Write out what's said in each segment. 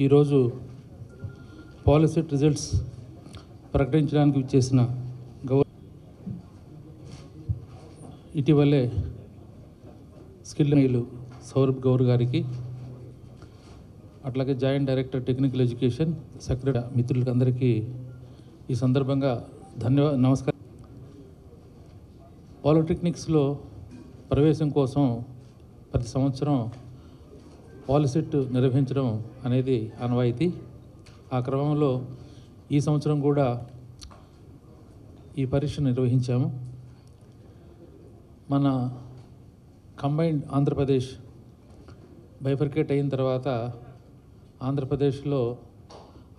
ఈరోజు POLYCET results ప్రకటించడానికి విచ్చేసిన ఇటీవలే స్కిల్ మెయిల్ సౌరభ్ గౌర్ గారికి, అట్లాగే joint director technical education secretary మిత్రులకి అందరికీ ఈ సందర్భంగా నమస్కారం. పాలిటెక్నిక్స్లో ప్రవేశం కోసం ప్రతి సంవత్సరం పాలిసెట్ నిర్వహించడం అనేది ఆనవాయితీ. ఆ క్రమంలో ఈ సంవత్సరం కూడా ఈ పరీక్ష నిర్వహించాము. మన కంబైన్డ్ ఆంధ్రప్రదేశ్ బైఫర్కేట్ అయిన తర్వాత ఆంధ్రప్రదేశ్లో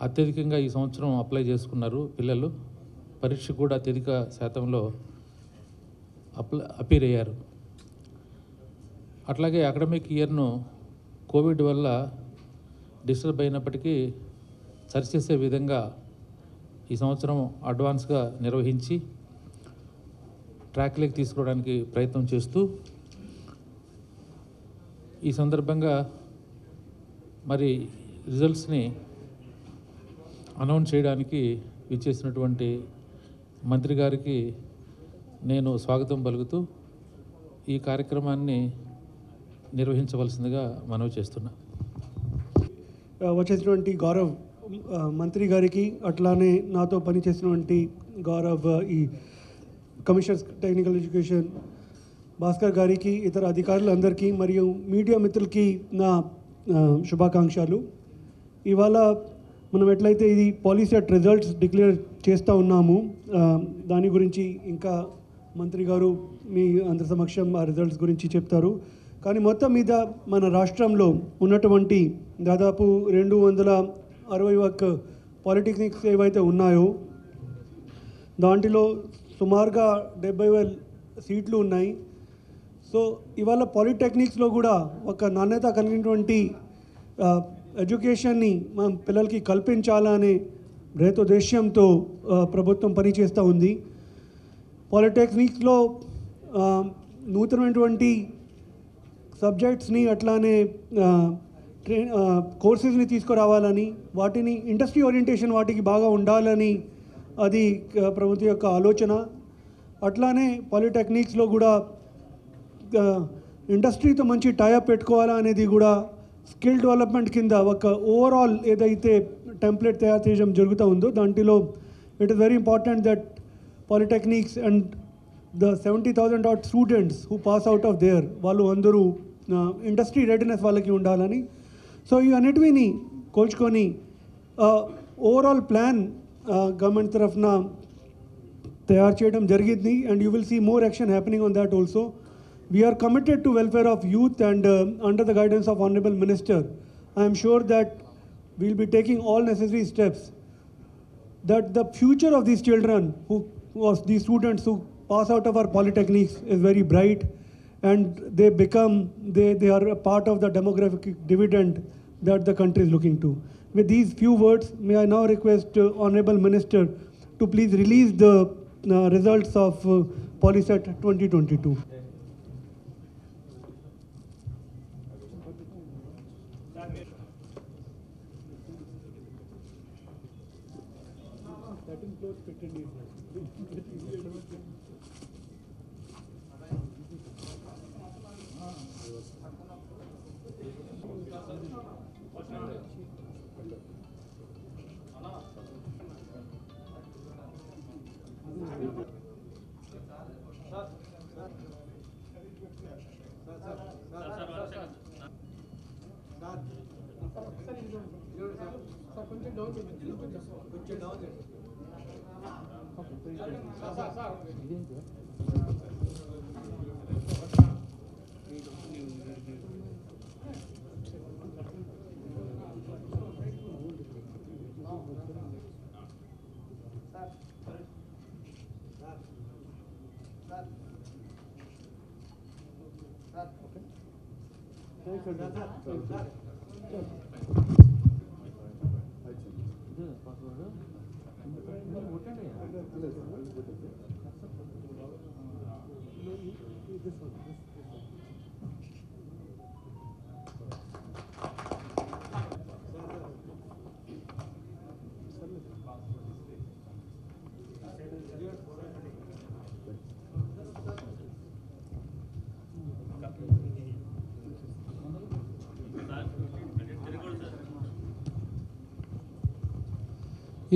అత్యధికంగా ఈ సంవత్సరం అప్లై చేసుకున్నారు పిల్లలు. పరీక్ష కూడా అత్యధిక శాతంలో అపీర్ అయ్యారు. అట్లాగే అకాడమిక్ ఇయర్ను కోవిడ్ వల్ల డిస్టర్బ్ అయినప్పటికీ సరిచేసే విధంగా ఈ సంవత్సరం అడ్వాన్స్గా నిర్వహించి ట్రాక్లోకి తీసుకోవడానికి ప్రయత్నం చేస్తూ, ఈ సందర్భంగా మరి రిజల్ట్స్ని అనౌన్స్ చేయడానికి విచ్చేసినటువంటి మంత్రి గారికి నేను స్వాగతం పలుకుతూ ఈ కార్యక్రమాన్ని నిర్వహించవలసిందిగా మనవి చేస్తున్నా. వచ్చేసినటువంటి గౌరవ్ మంత్రి గారికి, అట్లానే నాతో పనిచేసినటువంటి గౌరవ్ ఈ కమిషనర్ టెక్నికల్ ఎడ్యుకేషన్ భాస్కర్ గారికి, ఇతర అధికారులందరికీ మరియు మీడియా మిత్రులకి నా శుభాకాంక్షలు. ఇవాళ మనం ఎట్లయితే ఇది పాలిసెట్ రిజల్ట్స్ డిక్లేర్ చేస్తూ ఉన్నాము, దాని గురించి ఇంకా మంత్రి గారు మీ అందరి సమక్షం ఆ రిజల్ట్స్ గురించి చెప్తారు. కానీ మొత్తం మీద మన రాష్ట్రంలో ఉన్నటువంటి దాదాపు 261 పాలిటెక్నిక్స్ ఏవైతే ఉన్నాయో దాంట్లో సుమారుగా 70,000 సీట్లు ఉన్నాయి. సో ఇవాళ పాలిటెక్నిక్స్లో కూడా ఒక నాణ్యత కలిగినటువంటి ఎడ్యుకేషన్ని మనం పిల్లలకి కల్పించాలనే బృహదోద్దేశ్యంతో ప్రభుత్వం పనిచేస్తూ ఉంది. పాలిటెక్నిక్స్లో నూతనమైనటువంటి సబ్జెక్ట్స్ని అట్లానే కోర్సెస్ని తీసుకురావాలని, వాటిని ఇండస్ట్రీ ఓరియంటేషన్ వాటికి బాగా ఉండాలని అది ప్రభుత్వం యొక్క ఆలోచన. అట్లానే పాలిటెక్నిక్స్లో కూడా ఇండస్ట్రీతో మంచి టైఅప్ పెట్టుకోవాలా అనేది కూడా స్కిల్ డెవలప్మెంట్ కింద ఒక ఓవరాల్ ఏదైతే టెంప్లెట్ తయారు చేయడం జరుగుతూ ఉందో దాంట్లో it is very important that polytechnics and the 70,000 odd students who pass out of there వాళ్ళు అందరూ ఇండస్ట్రీ రెడీనెస్ వాళ్ళకి ఉండాలని. సో ఇవన్నిటిని కోల్చుకొని ఓవరాల్ ప్లాన్ గవర్నమెంట్ తరఫున తయారు చేయడం జరిగింది. And you will see more action happening on that also. We are committed to welfare of youth and under the guidance of honourable minister I'm sure that we'll be taking all necessary steps that the future of these children these students who pass out of our polytechnics is very bright, and they are a part of the demographic dividend that the country is looking to. With these few words, may I now request Honorable Minister to please release the results of PolySet 2022.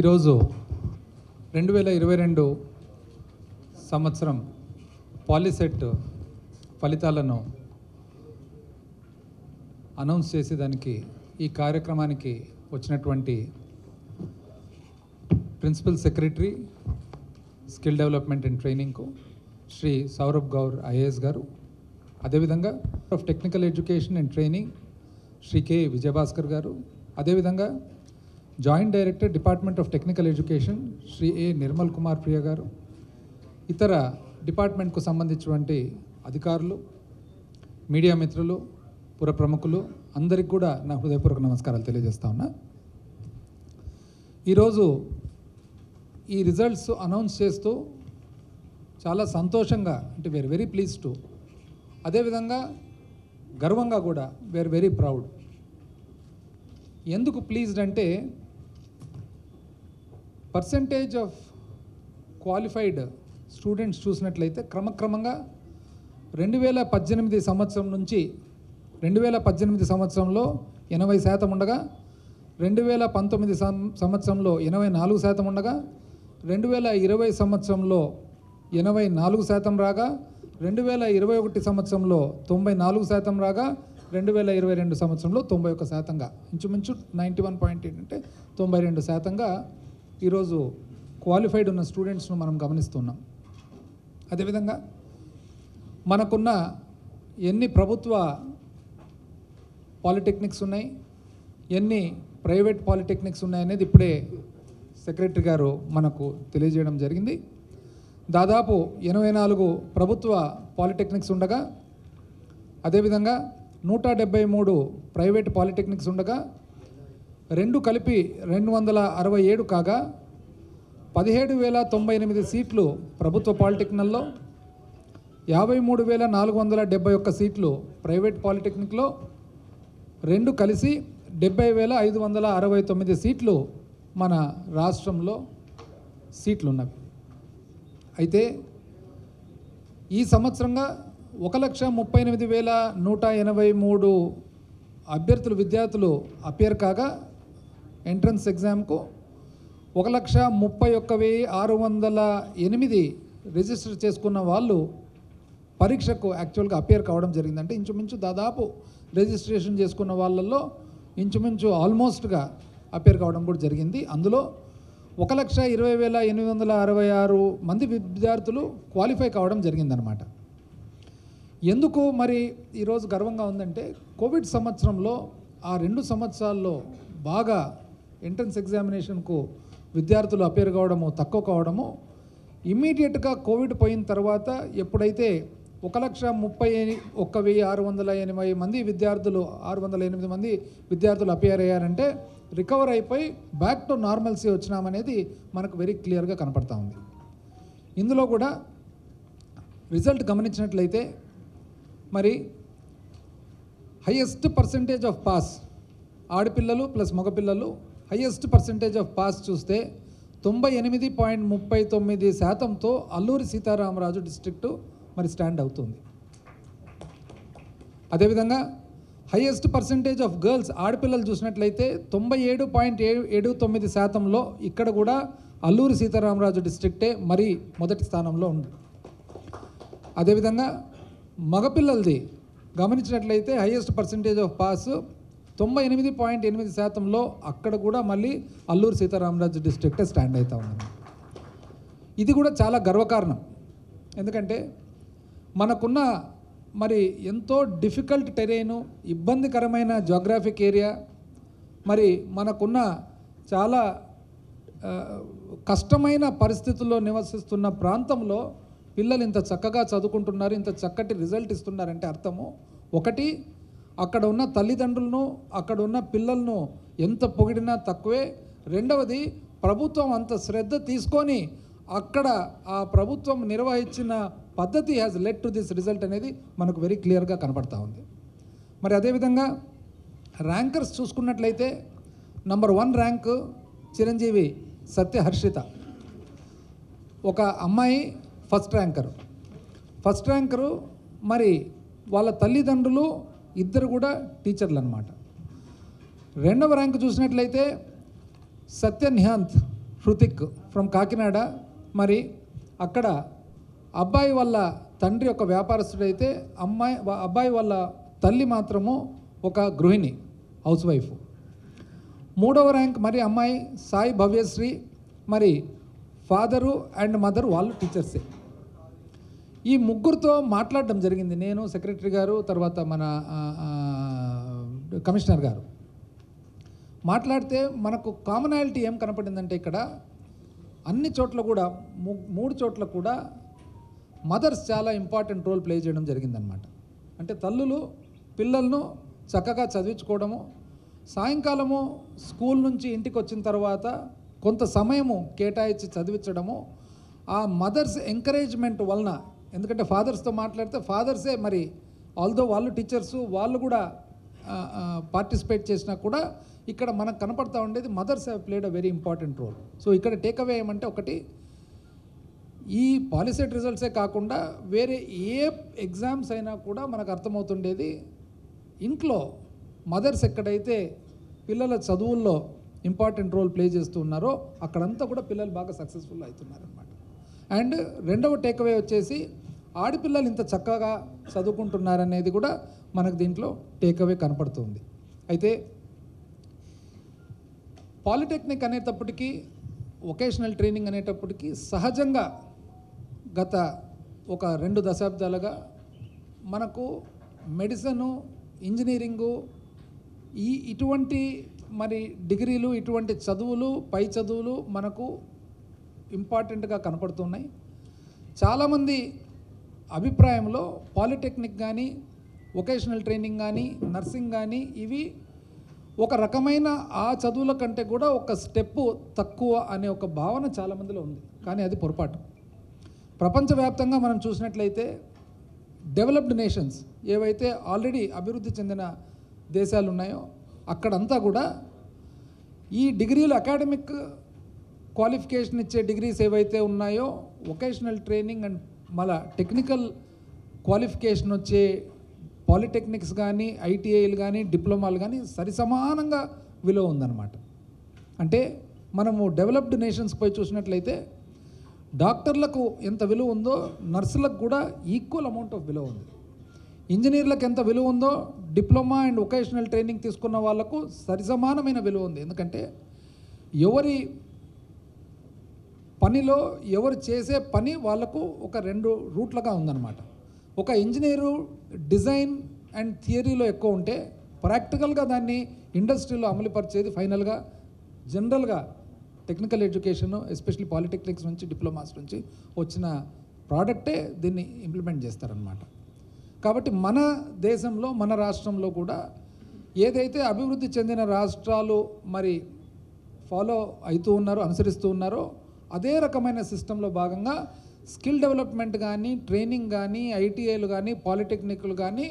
ఈరోజు 2022 సంవత్సరం POLYCET ఫలితాలను announce చేసేదానికి ఈ కార్యక్రమానికి వచ్చినటువంటి principal secretary skill development and ట్రైనింగ్కు Shri Saurabh Gaur IAS గారు, అదేవిధంగా of technical education and training Shri K Vijayabhaskar గారు, అదేవిధంగా joint director department of technical education Shri A Nirmal Kumar Priya గారు, ఇతర డిపార్ట్మెంట్కు సంబంధించినటువంటి అధికారులు, మీడియా మిత్రులు, పుర ప్రముఖులు అందరికీ కూడా నా హృదయపూర్వక నమస్కారాలు తెలియజేస్తా ఉన్నా. ఈరోజు ఈ రిజల్ట్స్ అనౌన్స్ చేస్తూ చాలా సంతోషంగా, అంటే వీఆర్ వెరీ ప్లీజ్ టు, అదేవిధంగా గర్వంగా కూడా వీఆర్ వెరీ ప్రౌడ్. ఎందుకు ప్లీజ్డ్ అంటే పర్సంటేజ్ ఆఫ్ క్వాలిఫైడ్ స్టూడెంట్స్ చూసినట్లయితే క్రమక్రమంగా 2018 సంవత్సరం నుంచి 2018 సంవత్సరంలో 80% ఉండగా, 2019 సంవత్సరంలో 84% ఉండగా, 2020 సంవత్సరంలో 84% రాగా, 2021 సంవత్సరంలో 94% రాగా, 2022 సంవత్సరంలో 91%గా, ఇంచుమించు 91.8 అంటే 92%గా ఈరోజు క్వాలిఫైడ్ ఉన్న స్టూడెంట్స్ను మనం గమనిస్తున్నాం. అదేవిధంగా మనకున్న ఎన్ని ప్రభుత్వ పాలిటెక్నిక్స్ ఉన్నాయి, ఎన్ని ప్రైవేట్ పాలిటెక్నిక్స్ ఉన్నాయనేది ఇప్పుడే సెక్రటరీ గారు మనకు తెలియజేయడం జరిగింది. దాదాపు 84 ప్రభుత్వ పాలిటెక్నిక్స్ ఉండగా, అదేవిధంగా 173 ప్రైవేట్ పాలిటెక్నిక్స్ ఉండగా, రెండు కలిపి 267 కాగా 17,098 సీట్లు ప్రభుత్వ పాలిటెక్నిక్లో, 53,471 సీట్లు ప్రైవేట్ పాలిటెక్నిక్లో, రెండు కలిసి 70,569 సీట్లు మన రాష్ట్రంలో సీట్లు ఉన్నవి. అయితే ఈ సంవత్సరంగా 1,38,183 అభ్యర్థులు విద్యార్థులు అపియర్ కాగా, ఎంట్రన్స్ ఎగ్జామ్కు 1,31,608 రిజిస్టర్ చేసుకున్న వాళ్ళు పరీక్షకు యాక్చువల్గా అపియర్ కావడం జరిగింది. అంటే ఇంచుమించు దాదాపు రిజిస్ట్రేషన్ చేసుకున్న వాళ్ళల్లో ఇంచుమించు ఆల్మోస్ట్గా అపియర్ కావడం కూడా జరిగింది. అందులో 1,20,866 మంది విద్యార్థులు క్వాలిఫై కావడం జరిగిందనమాట. ఎందుకు మరి ఈరోజు గర్వంగా ఉందంటే, కోవిడ్ సంవత్సరంలో ఆ 2 సంవత్సరాల్లో బాగా ఎంట్రన్స్ ఎగ్జామినేషన్కు విద్యార్థులు అపేర్ కావడము తక్కువ కావడము, ఇమ్మీడియట్గా కోవిడ్ పోయిన తర్వాత ఎప్పుడైతే 1,31,608 మంది విద్యార్థులు 608 మంది విద్యార్థులు అపేర్ అయ్యారంటే రికవర్ అయిపోయి బ్యాక్ టు నార్మల్సీ వచ్చినామనేది మనకు వెరీ క్లియర్గా కనపడతా ఉంది. ఇందులో కూడా రిజల్ట్ గమనించినట్లయితే మరి హైయెస్ట్ పర్సంటేజ్ ఆఫ్ పాస్ ఆడపిల్లలు ప్లస్ మగపిల్లలు హైయెస్ట్ పర్సంటేజ్ ఆఫ్ పాస్ చూస్తే 98.39%తో అల్లూరి సీతారామరాజు డిస్ట్రిక్టు మరి స్టాండ్ అవుతుంది. అదేవిధంగా హైయెస్ట్ పర్సంటేజ్ ఆఫ్ గర్ల్స్ ఆడపిల్లలు చూసినట్లయితే 97.79%లో ఇక్కడ కూడా అల్లూరి సీతారామరాజు డిస్ట్రిక్టే మరి మొదటి స్థానంలో ఉంది. అదేవిధంగా మగపిల్లలది గమనించినట్లయితే హైయెస్ట్ పర్సంటేజ్ ఆఫ్ పాస్ 98.8%లో అక్కడ కూడా మళ్ళీ అల్లూరి సీతారామరాజు డిస్ట్రిక్టే స్టాండ్ అవుతూ ఉంది. ఇది కూడా చాలా గర్వకారణం. ఎందుకంటే మనకున్న మరి ఎంతో డిఫికల్ట్ టెరైను, ఇబ్బందికరమైన జోగ్రాఫిక్ ఏరియా, మరి మనకున్న చాలా కష్టమైన పరిస్థితుల్లో నివసిస్తున్న ప్రాంతంలో పిల్లలు ఇంత చక్కగా చదువుకుంటున్నారు, ఇంత చక్కటి రిజల్ట్ ఇస్తున్నారంటే అర్థము ఒకటి, అక్కడ ఉన్న తల్లిదండ్రులను అక్కడ ఉన్న పిల్లలను ఎంత పొగిడినా తక్కువే. రెండవది, ప్రభుత్వం అంత శ్రద్ధ తీసుకొని అక్కడ ఆ ప్రభుత్వం నిర్వహించిన పద్ధతి has led to this result అనేది మనకు వెరీ క్లియర్గా కనపడతా ఉంది. మరి అదేవిధంగా ర్యాంకర్స్ చూసుకున్నట్లయితే నంబర్ 1 ర్యాంకు చిరంజీవి సత్యహర్షిత, ఒక అమ్మాయి ఫస్ట్ ర్యాంకరు. మరి వాళ్ళ తల్లిదండ్రులు ఇద్దరు కూడా టీచర్లు అన్నమాట. 2వ ర్యాంకు చూసినట్లయితే సత్యనిహాంత్ హృతిక్ ఫ్రమ్ కాకినాడ. మరి అక్కడ అబ్బాయి వాళ్ళ తండ్రి ఒక వ్యాపారస్తుడైతే అబ్బాయి వాళ్ళ తల్లి మాత్రము ఒక గృహిణి, హౌస్ వైఫ్. 3వ ర్యాంక్ మరి అమ్మాయి సాయి భవ్యశ్రీ, మరి ఫాదరు అండ్ మదర్ వాళ్ళు టీచర్సే. ఈ ముగ్గురితో మాట్లాడడం జరిగింది నేను, సెక్రటరీ గారు, తర్వాత మన కమిషనర్ గారు. మాట్లాడితే మనకు కామనాలిటీ ఏం కనపడిందంటే ఇక్కడ అన్ని చోట్ల కూడా 3 చోట్ల కూడా మదర్స్ చాలా ఇంపార్టెంట్ రోల్ ప్లే చేయడం జరిగిందనమాట. అంటే తల్లులు పిల్లలను చక్కగా చదివించుకోవడము, సాయంకాలము స్కూల్ నుంచి ఇంటికి వచ్చిన తర్వాత కొంత సమయము కేటాయించి చదివించడము, ఆ మదర్స్ ఎంకరేజ్మెంట్ వలన. ఎందుకంటే ఫాదర్స్తో మాట్లాడితే ఫాదర్సే మరి ఆల్దో వాళ్ళు టీచర్సు, వాళ్ళు కూడా పార్టిసిపేట్ చేసినా కూడా ఇక్కడ మనకు కనపడతా ఉండేది mothers have played a very important role. So ఇక్కడ టేక్అవే ఏమంటే ఒకటి, ఈ పాలిసెట్ రిజల్ట్సే కాకుండా వేరే ఏ ఎగ్జామ్స్ అయినా కూడా మనకు అర్థమవుతుండేది, ఇంట్లో మదర్స్ ఎక్కడైతే పిల్లల చదువుల్లో ఇంపార్టెంట్ రోల్ ప్లే చేస్తూ ఉన్నారో అక్కడంతా కూడా పిల్లలు బాగా సక్సెస్ఫుల్ అవుతున్నారనమాట. అండ్ 2వ టేక్అవే వచ్చేసి ఆడపిల్లలు ఇంత చక్కగా చదువుకుంటున్నారనేది కూడా మనకు దీంట్లో టేక్అవే కనపడుతుంది. అయితే పాలిటెక్నిక్ అనేటప్పటికీ, వొకేషనల్ ట్రైనింగ్ అనేటప్పటికీ సహజంగా గత ఒక 2 దశాబ్దాలుగా మనకు మెడిసిను, ఇంజనీరింగు, ఇటువంటి మరి డిగ్రీలు, ఇటువంటి చదువులు, పై చదువులు మనకు ఇంపార్టెంట్గా కనపడుతున్నాయి. చాలామంది అభిప్రాయంలో పాలిటెక్నిక్ కానీ, వొకేషనల్ ట్రైనింగ్ కానీ, నర్సింగ్ కానీ ఇవి ఒక రకమైన ఆ చదువుల కంటే కూడా ఒక స్టెప్పు తక్కువ అనే ఒక భావన చాలామందిలో ఉంది. కానీ అది పొరపాటు. ప్రపంచవ్యాప్తంగా మనం చూసినట్లయితే డెవలప్డ్ నేషన్స్ ఏవైతే ఆల్రెడీ అభివృద్ధి చెందిన దేశాలు ఉన్నాయో అక్కడంతా కూడా ఈ డిగ్రీలు, అకాడమిక్ క్వాలిఫికేషన్ ఇచ్చే డిగ్రీస్ ఏవైతే ఉన్నాయో, వొకేషనల్ ట్రైనింగ్ అండ్ మళ్ళా టెక్నికల్ క్వాలిఫికేషన్ వచ్చే పాలిటెక్నిక్స్ కానీ, ఐటీఐలు కానీ, డిప్లొమాలు కానీ సరిసమానంగా విలువ ఉందన్నమాట. అంటే మనము డెవలప్డ్ నేషన్స్ పోయి చూసినట్లయితే డాక్టర్లకు ఎంత విలువ ఉందో నర్సులకు కూడా ఈక్వల్ అమౌంట్ ఆఫ్ విలువ ఉంది. ఇంజనీర్లకు ఎంత విలువ ఉందో డిప్లొమా అండ్ వొకేషనల్ ట్రైనింగ్ తీసుకున్న వాళ్ళకు సరిసమానమైన విలువ ఉంది. ఎందుకంటే ఎవరి పనిలో ఎవరు చేసే పని వాళ్ళకు ఒక 2 రూట్లుగా ఉందన్నమాట. ఒక ఇంజనీరు డిజైన్ అండ్ థియరీలో ఎక్కువ ఉంటే ప్రాక్టికల్గా దాన్ని ఇండస్ట్రీలో అమలుపరిచేది ఫైనల్గా జనరల్గా టెక్నికల్ ఎడ్యుకేషన్, ఎస్పెషల్లీ పాలిటెక్నిక్స్ నుంచి, డిప్లొమాస్ నుంచి వచ్చిన ప్రోడక్టే దీన్ని ఇంప్లిమెంట్ చేస్తారనమాట. కాబట్టి మన దేశంలో, మన రాష్ట్రంలో కూడా ఏదైతే అభివృద్ధి చెందిన రాష్ట్రాలు మరి ఫాలో అవుతూ ఉన్నారో, అనుసరిస్తూ ఉన్నారో అదే రకమైన సిస్టంలో భాగంగా స్కిల్ డెవలప్మెంట్ కానీ, ట్రైనింగ్ కానీ, ఐటీఐలు కానీ, పాలిటెక్నిక్లు కానీ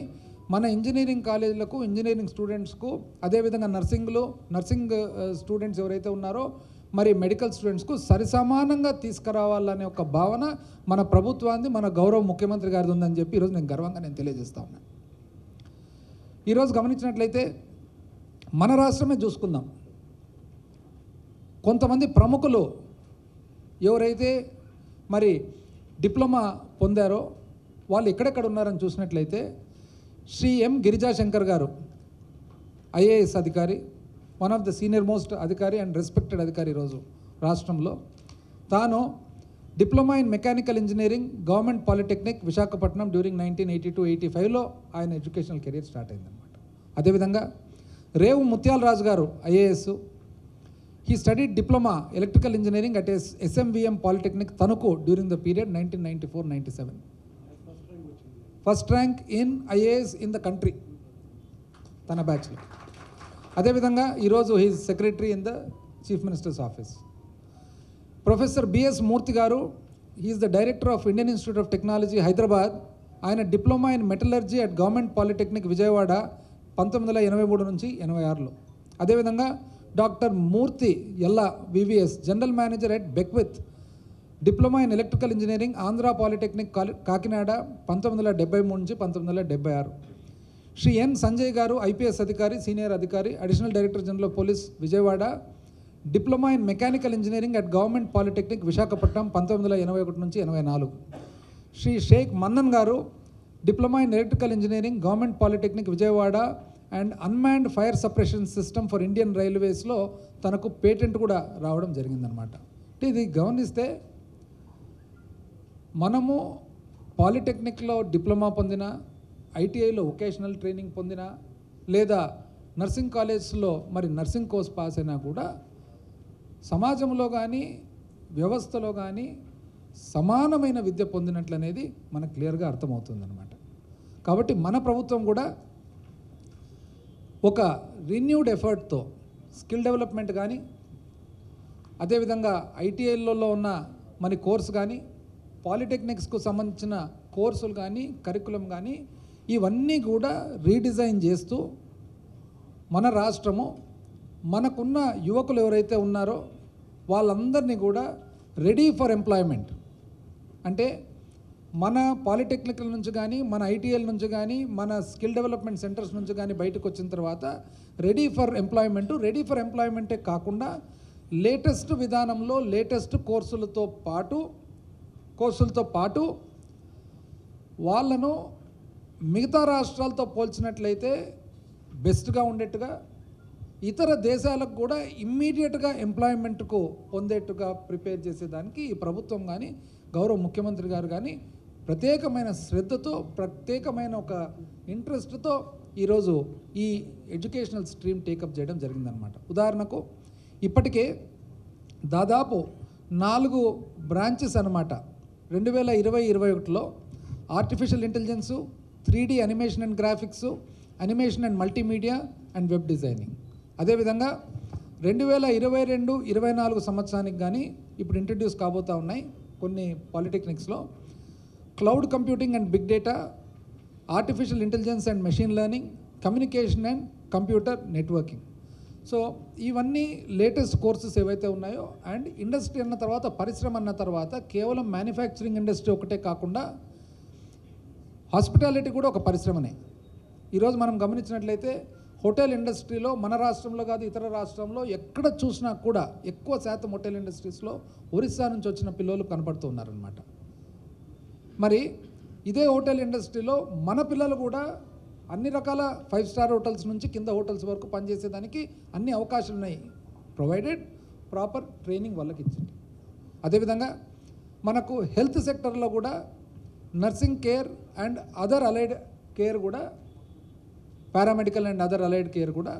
మన ఇంజనీరింగ్ కాలేజీలకు, ఇంజనీరింగ్ స్టూడెంట్స్కు, అదేవిధంగా నర్సింగ్ స్టూడెంట్స్ ఎవరైతే ఉన్నారో మరి మెడికల్ స్టూడెంట్స్కు సరిసమానంగా తీసుకురావాలనే ఒక భావన మన ప్రభుత్వాన్ని, మన గౌరవ ముఖ్యమంత్రి గారిది ఉందని చెప్పి ఈరోజు నేను గర్వంగా తెలియజేస్తా ఉన్నాను. ఈరోజు గమనించినట్లయితే మన రాష్ట్రమే చూసుకుందాం. కొంతమంది ప్రముఖులు ఎవరైతే మరి డిప్లొమా పొందారో వాళ్ళు ఎక్కడెక్కడ ఉన్నారని చూసినట్లయితే శ్రీ ఎం గిరిజాశంకర్ గారు ఐఏఎస్ అధికారి, one of the senior most అధికారి అండ్ రెస్పెక్టెడ్ అధికారి ఈరోజు రాష్ట్రంలో. తాను diploma in mechanical engineering, government polytechnic, Visakhapatnam during 1982-85లో ఆయన ఎడ్యుకేషనల్ కెరీర్ స్టార్ట్ అయిందనమాట. అదేవిధంగా రేవు ముత్యాల రాజు గారు IAS, he studied diploma electrical engineering at SMVM polytechnic Tanuku during the period 1994-97. First rank in IAS in the country తన బ్యాచ్లో. అదేవిధంగా ఈరోజు he's secretary in the chief minister's office. Professor BS Murthy గారు, he is the director of Indian institute of technology Hyderabad. ఆయన diploma in metallurgy at government polytechnic Vijayawada 1983 నుంచి 86లో. అదేవిధంగా doctor Murthy Ella VVS, general manager at Beckwith, diploma in electrical engineering Andhra polytechnic Kakinada 1973 నుంచి 1976. శ్రీ ఎన్ సంజయ్ గారు, IPS అధికారి, senior అధికారి, additional director general of police Vijayawada, diploma in mechanical engineering at government polytechnic Visakhapatnam 1981 నుంచి 84. శ్రీ షేక్ మన్నన్ గారు, diploma in electrical engineering government polytechnic Vijayawada and unmanned fire suppression system for Indian రైల్వేస్లో తనకు patent కూడా రావడం జరిగిందనమాట. అంటే ఇది గమనిస్తే మనము పాలిటెక్నిక్లో డిప్లొమా పొందిన, ఐటీఐలో వొకేషనల్ ట్రైనింగ్ పొందిన, లేదా నర్సింగ్ కాలేజ్లో మరి నర్సింగ్ కోర్స్ పాస్ అయినా కూడా సమాజంలో కానీ వ్యవస్థలో కానీ సమానమైన విద్య పొందినట్లు అనేది మనకు క్లియర్గా అర్థమవుతుందన్నమాట. కాబట్టి మన ప్రభుత్వం కూడా ఒక రిన్యూడ్ ఎఫర్ట్తో స్కిల్ డెవలప్మెంట్ కానీ, అదేవిధంగా ఐటీఐలలో ఉన్న మన కోర్సు కానీ, పాలిటెక్నిక్స్కు సంబంధించిన కోర్సులు కానీ, కరికులం కానీ ఇవన్నీ కూడా రీడిజైన్ చేస్తూ మన రాష్ట్రము మనకున్న యువకులు ఎవరైతే ఉన్నారో వాళ్ళందరినీ కూడా రెడీ ఫర్ ఎంప్లాయ్మెంట్, అంటే మన పాలిటెక్నికల్ నుంచి కానీ, మన ఐటీఎల్ నుంచి కానీ, మన స్కిల్ డెవలప్మెంట్ సెంటర్స్ నుంచి కానీ బయటకు వచ్చిన తర్వాత రెడీ ఫర్ ఎంప్లాయ్మెంటే కాకుండా లేటెస్ట్ విధానంలో లేటెస్ట్ కోర్సులతో పాటు వాళ్ళను మిగతా రాష్ట్రాలతో పోల్చినట్లయితే బెస్ట్గా ఉండేట్టుగా, ఇతర దేశాలకు కూడా ఇమ్మీడియట్గా ఎంప్లాయ్మెంట్కు పొందేట్టుగా ప్రిపేర్ చేసేదానికి ఈ ప్రభుత్వం కానీ, గౌరవ ముఖ్యమంత్రి గారు కానీ ప్రత్యేకమైన శ్రద్ధతో, ప్రత్యేకమైన ఒక ఇంట్రెస్ట్తో ఈరోజు ఈ ఎడ్యుకేషనల్ స్ట్రీమ్ టేకప్ చేయడం జరిగిందనమాట. ఉదాహరణకు ఇప్పటికే దాదాపు 4 బ్రాంచెస్ అనమాట 2020-21లో artificial intelligence, 3D animation and graphics, animation and multimedia and web designing. అదేవిధంగా 2022-24 సంవత్సరానికి కానీ ఇప్పుడు ఇంట్రడ్యూస్ కాబోతూ ఉన్నాయి కొన్ని పాలిటెక్నిక్స్లో cloud computing and big data, artificial intelligence and machine learning, communication and computer networking. So ఇవన్నీ లేటెస్ట్ కోర్సెస్ ఏవైతే ఉన్నాయో, అండ్ ఇండస్ట్రీ అన్న తర్వాత, పరిశ్రమ అన్న తర్వాత కేవలం మ్యానుఫ్యాక్చరింగ్ ఇండస్ట్రీ ఒకటే కాకుండా హాస్పిటాలిటీ కూడా ఒక పరిశ్రమనే. ఈరోజు మనం గమనించినట్లయితే హోటల్ ఇండస్ట్రీలో మన రాష్ట్రంలో కాదు ఇతర రాష్ట్రంలో ఎక్కడ చూసినా కూడా ఎక్కువ శాతం హోటల్ ఇండస్ట్రీస్లో ఒరిస్సా నుంచి వచ్చిన పిల్లలు కనపడుతూ ఉన్నారనమాట. మరి ఇదే హోటల్ ఇండస్ట్రీలో మన పిల్లలు కూడా అన్ని రకాల 5 స్టార్ హోటల్స్ నుంచి కింద హోటల్స్ వరకు పనిచేసేదానికి అన్ని అవకాశాలు ఉన్నాయి, ప్రొవైడెడ్ ప్రాపర్ ట్రైనింగ్ వాళ్ళకి ఇచ్చింది. అదేవిధంగా మనకు హెల్త్ సెక్టర్లో కూడా nursing care and other allied care కూడా, paramedical and other allied care కూడా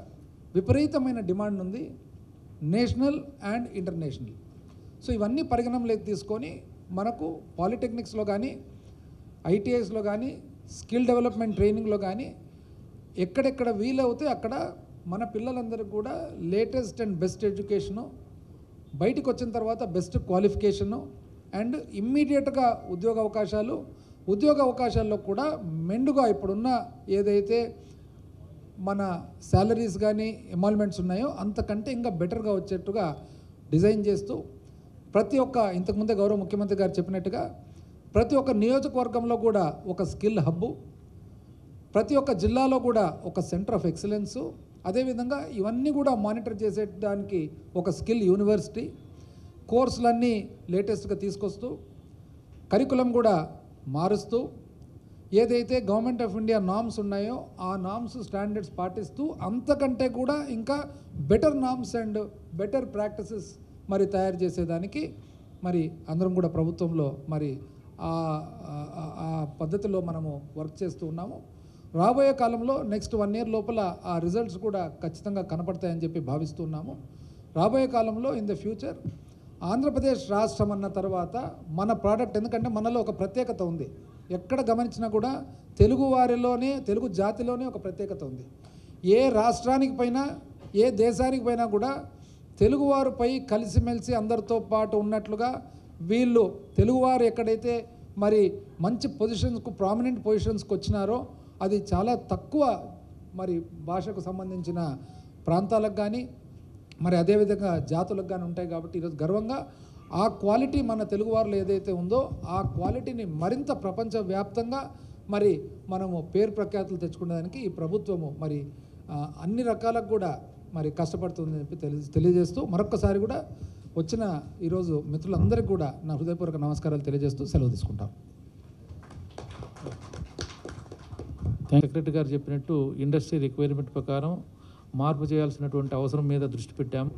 విపరీతమైన డిమాండ్ ఉంది, నేషనల్ అండ్ ఇంటర్నేషనల్. సో ఇవన్నీ పరిగణనలోకి తీసుకొని మనకు పాలిటెక్నిక్స్లో కానీ, ఐటీఐస్లో కానీ, స్కిల్ డెవలప్మెంట్ ట్రైనింగ్లో కానీ ఎక్కడెక్కడ వీలవుతే అక్కడ మన పిల్లలందరికీ కూడా లేటెస్ట్ అండ్ బెస్ట్ ఎడ్యుకేషను, బయటికి వచ్చిన తర్వాత బెస్ట్ క్వాలిఫికేషను అండ్ ఇమ్మీడియట్గా ఉద్యోగ అవకాశాల్లో కూడా మెండుగా ఇప్పుడున్న ఏదైతే మన శాలరీస్ కానీ ఎమాల్మెంట్స్ ఉన్నాయో అంతకంటే ఇంకా బెటర్గా వచ్చేట్టుగా డిజైన్ చేస్తూ ప్రతి ఒక్క, ఇంతకుముందే గౌరవ ముఖ్యమంత్రి గారు చెప్పినట్టుగా ప్రతి ఒక్క నియోజకవర్గంలో కూడా ఒక స్కిల్ హబ్బు, ప్రతి ఒక్క జిల్లాలో కూడా ఒక సెంటర్ ఆఫ్ ఎక్సలెన్సు, అదేవిధంగా ఇవన్నీ కూడా మానిటర్ చేసేదానికి ఒక స్కిల్ యూనివర్సిటీ, కోర్సులన్నీ లేటెస్ట్గా తీసుకొస్తూ కరికులం కూడా మారుస్తూ ఏదైతే గవర్నమెంట్ ఆఫ్ ఇండియా నామ్స్ ఉన్నాయో ఆ నామ్స్ స్టాండర్డ్స్ పాటిస్తూ అంతకంటే కూడా ఇంకా better norms and better practices మరి తయారు చేసేదానికి మరి అందరం కూడా ప్రభుత్వంలో మరి ఆ పద్ధతిలో మనము వర్క్ చేస్తూ ఉన్నాము. రాబోయే కాలంలో నెక్స్ట్ 1 year లోపల ఆ రిజల్ట్స్ కూడా ఖచ్చితంగా కనపడతాయని చెప్పి భావిస్తున్నాము. రాబోయే కాలంలో ఇన్ ద ఫ్యూచర్ ఆంధ్రప్రదేశ్ రాష్ట్రం అన్న తర్వాత మన ప్రోడక్ట్, ఎందుకంటే మనలో ఒక ప్రత్యేకత ఉంది, ఎక్కడ గమనించినా కూడా తెలుగు వారిలోనే, తెలుగు జాతిలోనే ఒక ప్రత్యేకత ఉంది. ఏ రాష్ట్రానికి పోయినా, ఏ దేశానికి పోయినా కూడా తెలుగువారిపై కలిసిమెలిసి అందరితో పాటు ఉన్నట్లుగా వీళ్ళు తెలుగువారు ఎక్కడైతే మరి మంచి పొజిషన్స్కు ప్రామినెంట్ పొజిషన్స్కి వచ్చినారో అది చాలా తక్కువ మరి భాషకు సంబంధించిన ప్రాంతాలకు కానీ మరి అదేవిధంగా జాతులకు కానీ ఉంటాయి. కాబట్టి ఈరోజు గర్వంగా ఆ క్వాలిటీ మన తెలుగువారిలో ఏదైతే ఉందో ఆ క్వాలిటీని మరింత ప్రపంచవ్యాప్తంగా మరి మనము పేరు ప్రఖ్యాతులు తెచ్చుకునేదానికి ఈ ప్రభుత్వము మరి అన్ని రకాలకు కూడా మరి కష్టపడుతుందని చెప్పి తెలియజేస్తూ మరొక్కసారి కూడా వచ్చిన ఈరోజు మిత్రులందరికీ కూడా నా హృదయపూర్వక నమస్కారాలు తెలియజేస్తూ సెలవు తీసుకుంటాం. సెక్రటరీ గారు చెప్పినట్టు ఇండస్ట్రీ రిక్వైర్మెంట్ ప్రకారం మార్పు చేయాల్సినటువంటి అవసరం మీద దృష్టి పెట్టాము.